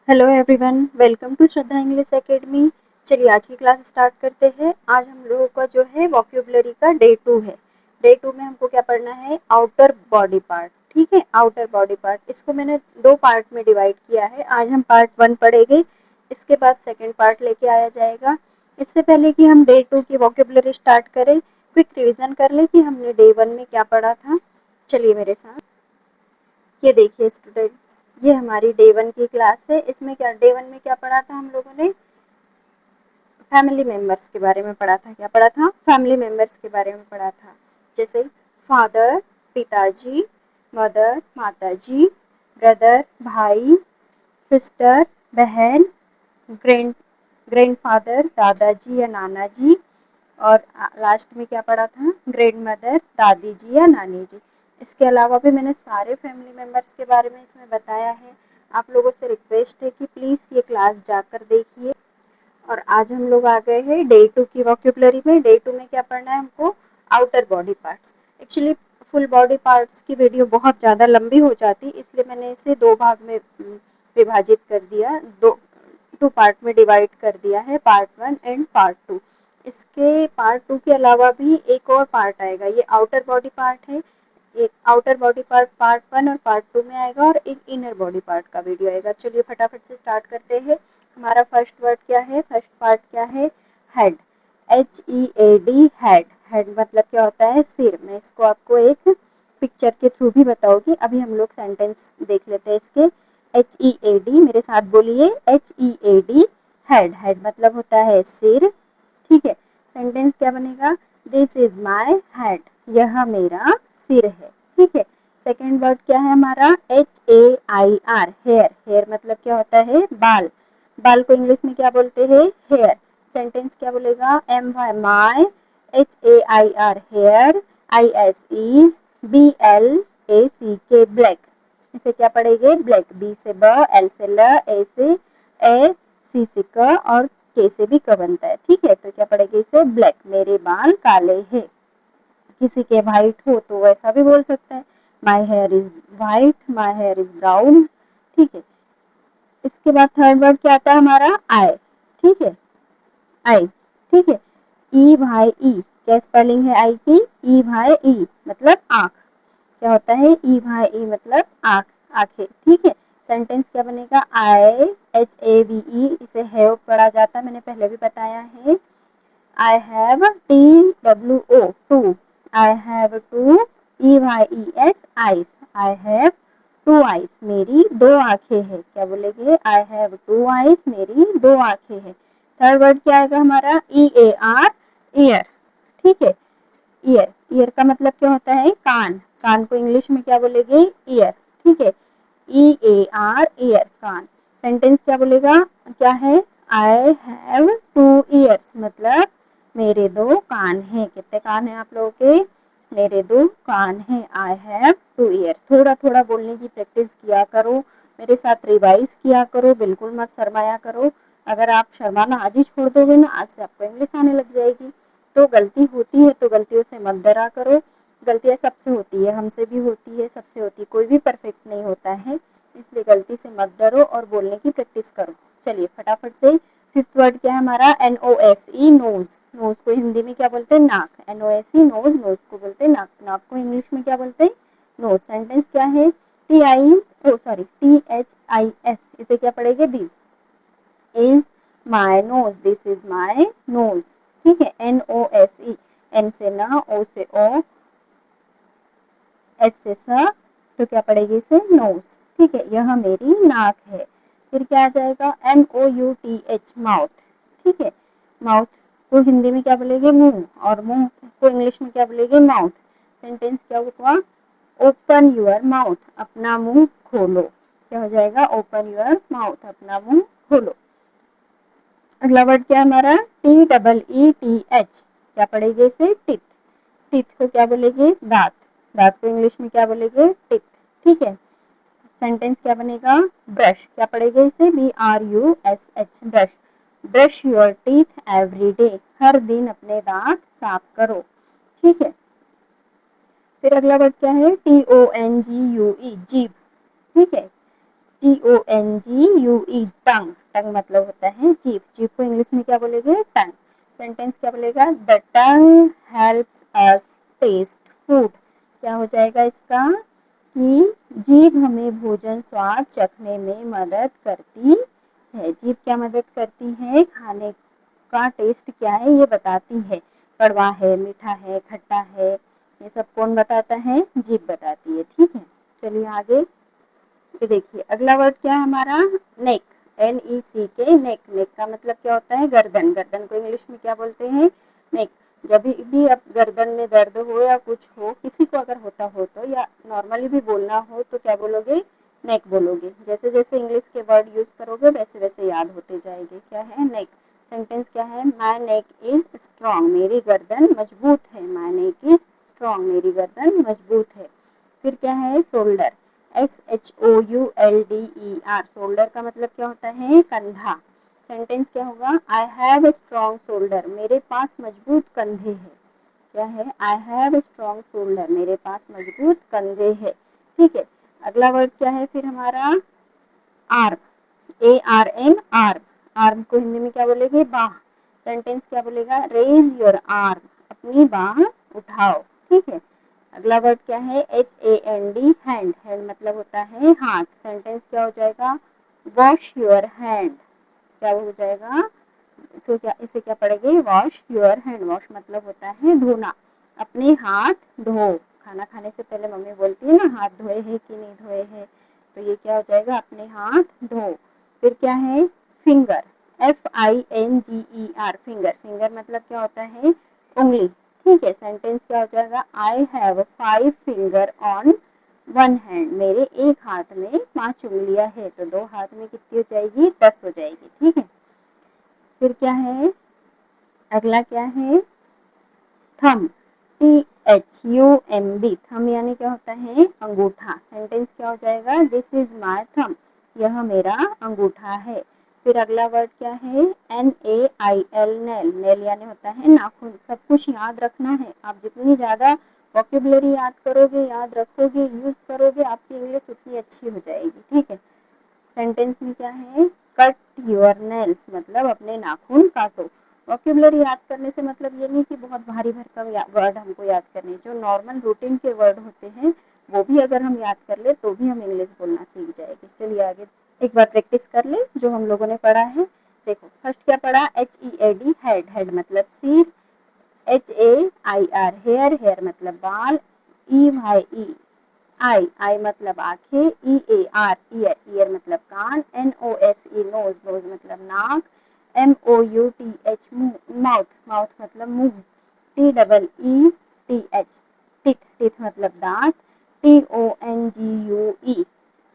Hello everyone, welcome to Shraddha English academy. चलिए आज की क्लास स्टार्ट करते हैं। आज हम लोगों का जो है वोकैबुलरी का डे 2 है। डे 2 में हमको क्या पढ़ना है? Outer body part. ठीक है, आउटर बॉडी पार्ट, इसको मैंने दो पार्ट में डिवाइड किया है। आज हम पार्ट 1 पढ़ेंगे, इसके बाद सेकेंड पार्ट लेके आया जाएगा। इससे पहले कि हम डे 2 की वोकैबुलरी स्टार्ट करें, क्विक रिविजन कर ले कि हमने डे 1 में क्या पढ़ा था। चलिए मेरे साथ। ये देखिए स्टूडेंट्स, ये हमारी डे 1 की क्लास है। इसमें क्या डे 1 में क्या पढ़ा था हम लोगों ने? फैमिली मेंबर्स के बारे में पढ़ा था। क्या पढ़ा था? फैमिली मेंबर्स के बारे में पढ़ा था। जैसे फादर पिताजी, मदर माताजी, ब्रदर भाई, सिस्टर बहन, ग्रैंड ग्रैंडफादर दादाजी या नाना जी, और लास्ट में क्या पढ़ा था? ग्रैंड मदर दादी जी या नानी जी। इसके अलावा भी मैंने सारे फैमिली मेंबर्स के बारे में इसमें बताया है। आप लोगों से रिक्वेस्ट है कि प्लीज़ ये क्लास जाकर देखिए। और आज हम लोग आ गए हैं डे 2 की वोकैबुलरी में। डे 2 में क्या पढ़ना है हमको? Outer body parts. Actually full body parts की वीडियो बहुत ज़्यादा लंबी हो जाती, इसलिए मैंने इसे दो भाग में विभाजित कर दिया, दो टू पार्ट में डिवाइड कर दिया है, पार्ट 1 एंड पार्ट 2। इसके पार्ट 2 के अलावा भी एक और पार्ट आएगा। ये आउटर बॉडी पार्ट है, एक आउटर बॉडी पार्ट पार्ट 1 और पार्ट 2 में आएगा, और एक इनर बॉडी पार्ट का वीडियो आएगा। चलिए फटाफट से स्टार्ट करते हैं। हमारा फर्स्ट वर्ड क्या है? फर्स्ट पार्ट क्या है? हेड। HEAD, head. हेड मतलब क्या होता है? सिर। मैं इसको आपको एक पिक्चर के थ्रू भी बताऊंगी। अभी हम लोग सेंटेंस देख लेते हैं इसके। HEAD, मेरे साथ बोलिए। HEAD, head. हेड मतलब होता है सिर। ठीक है, सेंटेंस क्या बनेगा? दिस इज माई हेड, यह मेरा सिर है। ठीक है, सेकेंड वर्ड क्या है हमारा? HAIR, hair. हेयर मतलब क्या होता है? बाल। बाल को इंग्लिश में क्या बोलते हैं? हेयर। सेंटेंस क्या बोलेगा? MY, my. HAIR, hair. BLACK, black. इसे क्या पढ़ेंगे? ब्लैक। बी से ब, एल से ल, ए से ए, सी से क, और के से भी क बनता है। ठीक है, तो क्या पढ़ेंगे इसे? ब्लैक। मेरे बाल काले हैं। किसी के वाइट हो तो वैसा भी बोल सकता है, my here is white, my here is brown. ठीक है, इसके बाद थर्ड वर्ड क्या आता है हमारा? आई। ठीक है, आई। ठीक है, ई भाई ई, क्या स्पेलिंग है आई की? ई भाई ई मतलब आंख। क्या होता है? ई भाई ई मतलब आंख, आंखें। ठीक है, सेंटेंस क्या बनेगा? IHAVE, इसे हैव पढ़ा जाता है, मैंने पहले भी बताया है। I have TWO, two. I have two EYES, eyes. I have two eyes, मेरी दो आंखें हैं। क्या बोलेंगे? I have two eyes, मेरी दो आंखें हैं। थर्ड वर्ड क्या आएगा हमारा? EAR, ear। ठीक है, ईयर। ईयर का मतलब क्या होता है? कान। कान को इंग्लिश में क्या बोलेंगे? ईयर। ठीक है, EAR, ईयर, कान। सेंटेंस क्या बोलेगा? क्या है? आई हैव टू ईयर्स मतलब मेरे दो कान हैं। कितने कान हैं आप लोगों के? मेरे दो कान हैं। I have two years. थोड़ा थोड़ा बोलने की प्रैक्टिस किया करो, मेरे साथ रिवाइज किया करो, बिल्कुल मत शर्माया करो। अगर आप शर्माना आज ही छोड़ दोगे ना, आज से आपको इंग्लिश आने लग जाएगी। तो गलती होती है तो गलतियों से मत डरा करो। गलतियां सबसे होती है, हमसे भी होती है, सबसे होती है, कोई भी परफेक्ट नहीं होता है। इसलिए गलती से मत डरो और बोलने की प्रैक्टिस करो। चलिए फटाफट से। फिफ्थ वर्ड क्या है हमारा? NOSE, knows. नोज को हिंदी में क्या बोलते हैं? नाक। NOSE, knows. नोज को बोलते हैं नाक। नाक को इंग्लिश में क्या बोलते हैं? नोज। सेंटेंस क्या है? THIS, इसे क्या पढ़ेंगे? This is my nose, this is my nose. ठीक है, NOSE, एन से न, ओ से ओ, एस से स, तो क्या पड़ेगी इसे? नोज। ठीक है, यह मेरी नाक है। फिर क्या आ जाएगा? MOUTH, mouth. ठीक है, माउथ को हिंदी में क्या बोलेंगे? मुंह। और मुंह को इंग्लिश में क्या बोलेंगे? माउथ। सेंटेंस क्या हुआ? ओपन यूर माउथ, अपना मुंह खोलो। क्या हो जाएगा? ओपन यूर माउथ, अपना मुंह खोलो। अगला वर्ड क्या है हमारा? TEETH, क्या पढ़ेंगे इसे? टिथ। टिथ को क्या बोलेंगे? दांत। दांत को इंग्लिश में क्या बोलेंगे? टिथ। ठीक है, सेंटेंस क्या बनेगा? ब्रश। क्या पढ़ेंगे इसे? BRUSH, brush. Brush your teeth every day, हर दिन अपने दांत साफ करो। ठीक है, फिर अगला वर्ड क्या है? TONGUE, जीभ। ठीक है, TONGUE, टंग। टंग मतलब होता है जीभ। जीभ को इंग्लिश में क्या बोलेंगे? टंग। सेंटेंस क्या बोलेगा? The tongue helps us taste food. क्या हो जाएगा इसका? कि जीभ हमें भोजन स्वाद चखने में मदद करती है। जीभ क्या मदद करती है? खाने का टेस्ट क्या है ये बताती है। कड़वा है, मीठा है, खट्टा है, ये सब कौन बताता है? जीभ बताती है। ठीक है, चलिए आगे। ये देखिए अगला वर्ड क्या है हमारा? नेक। NECK, नेक। नेक का मतलब क्या होता है? गर्दन। गर्दन को इंग्लिश में क्या बोलते हैं? नेक। जब भी अब गर्दन में दर्द हो या कुछ हो, किसी को अगर होता हो तो, या नॉर्मली भी बोलना हो तो क्या बोलोगे? नेक बोलोगे। जैसे जैसे इंग्लिश के वर्ड यूज करोगे वैसे वैसे याद होते जाएंगे। क्या है? नेक। सेंटेंस क्या है? माई नेक इज स्ट्रॉन्ग, मेरी गर्दन मजबूत है। माई नेक इज स्ट्रॉन्ग, मेरी गर्दन मजबूत है। फिर क्या है? शोल्डर। SHOULDER। शोल्डर का मतलब क्या होता है? कंधा। सेंटेंस क्या होगा? I have a strong shoulder, मेरे पास मजबूत कंधे हैं। क्या है? I have a strong shoulder, मेरे पास मजबूत कंधे हैं। ठीक है, अगला वर्ड क्या है फिर हमारा? आर्म। ARM, arm. आर्म को हिंदी में क्या बोलेंगे? बाह। सेंटेंस क्या बोलेगा? रेज योर आर्म, अपनी बाह उठाओ। ठीक है, अगला वर्ड क्या है? HAND, hand. हैंड मतलब होता है हाथ। सेंटेंस क्या हो जाएगा? Wash your hand. क्या हो जाएगा? इसे क्या पढ़ेंगे? Wash your hand. वॉश मतलब होता है धोना। अपने हाथ धो। खाना खाने से पहले मम्मी बोलती है ना, हाथ धोए हैं कि नहीं धोए हैं, तो ये क्या हो जाएगा? अपने हाथ धो। फिर क्या है? फिंगर। FINGER, finger. फिंगर मतलब क्या होता है? उंगली। ठीक है, सेंटेंस क्या हो जाएगा? I have 5 finger on one hand, मेरे एक हाथ में 5 उंगलियां है, तो 2 हाथ में कितनी हो जाएगी? 10 हो जाएगी। ठीक है, फिर क्या है? अगला क्या है? थंब। THUMB, थंब यानी क्या होता है? अंगूठा। सेंटेंस क्या हो जाएगा? दिस इज माई थंब, यह मेरा अंगूठा है। फिर अगला वर्ड क्या है? NAIL, nail. नेल यानी होता है नाखून। सब कुछ याद रखना है। आप जितनी ज्यादा वोकेबुलरी याद करोगे, याद रखोगे, यूज करोगे, आपकी इंग्लिश उतनी अच्छी हो जाएगी। ठीक है, सेंटेंस में क्या है? कट योर नेल्स, मतलब अपने नाखून काटो। वोकेबुलरी याद करने से मतलब ये नहीं कि बहुत भारी भरकम वर्ड हमको याद करने, जो नॉर्मल रूटीन के वर्ड होते हैं वो भी अगर हम याद कर ले तो भी हम इंग्लिश बोलना सीख जाएंगे। चलिए आगे एक बार प्रैक्टिस कर ले जो हम लोगों ने पढ़ा है। देखो फर्स्ट क्या पढ़ा? HEAD, head. हेड मतलब सिर। HAIR, hair. हेयर मतलब बाल। EYE, आई। आई मतलब आंखें। EAR, year. ईयर मतलब कान। NOSE, knows. नोज मतलब नाक। MOUTH, मुंह। माउथ। माउथ मतलब मुंह। TEETH, teeth. टिथ मतलब दांत। TONGUE,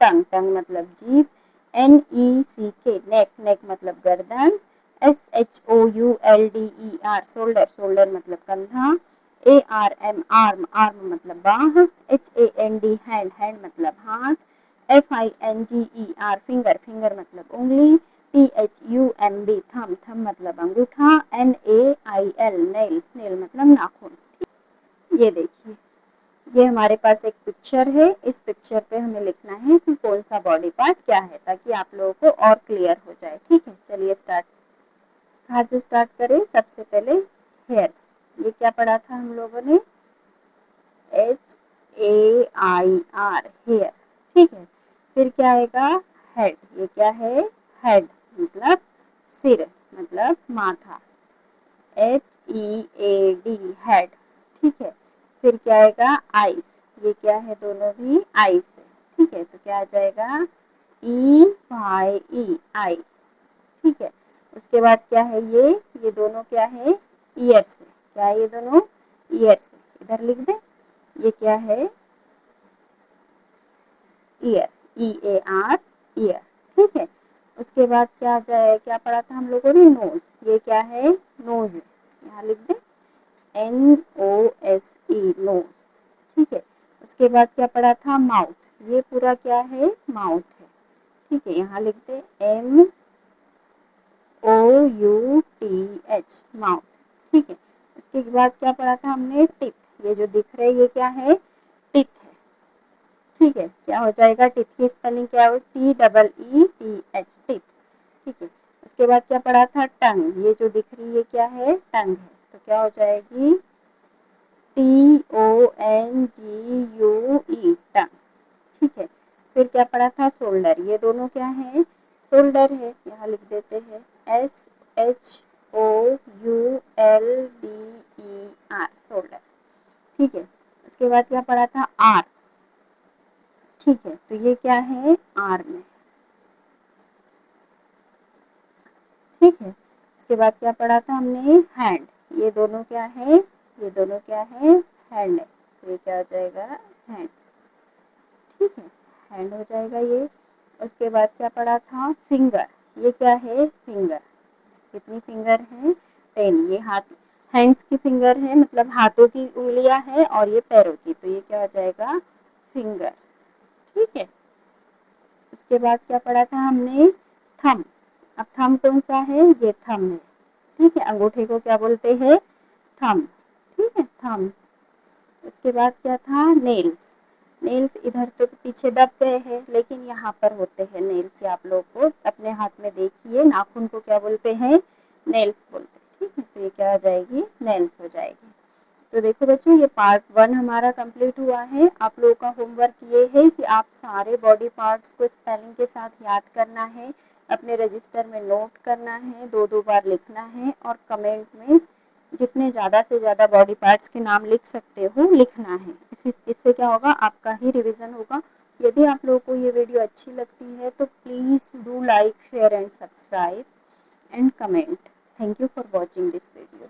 टंग। टंग मतलब जीभ। NECK, नेक। नेक मतलब गर्दन। SHOULDER, shoulder. शोल्डर मतलब कंधा। ARM, arm. आर्म मतलब बाह। HAND, hand. हैंड मतलब हाथ। FINGER, finger. फिंगर मतलब उंगली। THUMB, thumb. थंब मतलब अंगूठा। NAIL, nail. नेल मतलब नाखून। ये देखिए, ये हमारे पास एक पिक्चर है। इस पिक्चर पे हमें लिखना है कि कौन सा बॉडी पार्ट क्या है, ताकि आप लोगों को और क्लियर हो जाए। ठीक है, चलिए स्टार्ट। कहाँ से स्टार्ट करें? सबसे पहले हेयर्स। ये क्या पढ़ा था हम लोगों ने? HAIR, hair. ठीक है, फिर क्या आएगा? हेड। ये क्या है? हेड मतलब सिर, मतलब माथा। HEAD, head. ठीक है, फिर क्या आएगा? आइस। ये क्या है? दोनों भी आइस है। ठीक है, तो क्या आ जाएगा? EYE, आई। ठीक है, उसके बाद क्या है? ये दोनों क्या है? ईयर्स है। क्या है? ये दोनों ईयर्स है। इधर लिख दे। ये क्या है? ईयर। EAR, year. ठीक है, उसके बाद क्या आ जाए? क्या पढ़ा था हम लोगों ने? नोज। ये क्या है? नोज है। यहाँ लिख दे। NOSE, knows. ठीक है, उसके बाद क्या पढ़ा था? माउथ। ये पूरा क्या है? माउथ है। ठीक है, यहाँ लिख दे MOUTH, माउथ। ठीक है, उसके बाद क्या पढ़ा था हमने? टिथ। ये जो दिख रहा है ये क्या है? टिथ है। ठीक है, क्या हो जाएगा, टिथ की स्पेलिंग क्या हो, TEETH, टिथ। ठीक है, उसके बाद क्या पढ़ा था, टंग, ये जो दिख रही है क्या है, टंग है, तो क्या हो जाएगी, TONGUE, टंग। ठीक है, फिर क्या पढ़ा था, शोल्डर, ये दोनों क्या है, शोल्डर है, यहाँ लिख देते हैं SHOULDER, शोल्डर। ठीक है, उसके बाद क्या पढ़ा था, आर। ठीक है, तो ये क्या है, आर्म। ठीक है, उसके बाद क्या पढ़ा था हमने, हैंड, ये दोनों क्या है, ये दोनों क्या है, हैंड है, तो ये क्या हो जाएगा, हैंड। ठीक है, हैंड हो जाएगा ये। उसके बाद क्या पढ़ा था, फिंगर, ये क्या है, फिंगर, कितनी फिंगर है, 10, ये हाथ, हैंड्स की फिंगर है, मतलब हाथों की उंगलियां हैं, और ये पैरों की, तो ये क्या हो जाएगा, फिंगर। ठीक है, उसके बाद क्या पढ़ा था हमने, थंब, अब थंब कौन सा है, ये थंब है। ठीक है, अंगूठे को क्या बोलते हैं, थंब। ठीक है, थंब। उसके बाद क्या था, नेल्स, नेल्स इधर तो पीछे दब गए हैं, लेकिन यहाँ पर होते हैं नेल्स, आप लोग को अपने हाथ में देखिए, नाखून को क्या बोलते हैं, नेल्स बोलते हैं। ठीक है, तो ये क्या हो जाएगी, नेल्स हो जाएगी। तो देखो बच्चों, ये पार्ट 1 हमारा कंप्लीट हुआ है। आप लोगों का होमवर्क ये है कि आप सारे बॉडी पार्ट्स को स्पेलिंग के साथ याद करना है, अपने रजिस्टर में नोट करना है, 2-2 बार लिखना है, और कमेंट में जितने ज़्यादा से ज़्यादा बॉडी पार्ट्स के नाम लिख सकते हो लिखना है। इससे क्या होगा, आपका ही रिवीजन होगा। यदि आप लोगों को ये वीडियो अच्छी लगती है तो please do like, share and subscribe and comment. Thank you for watching this video.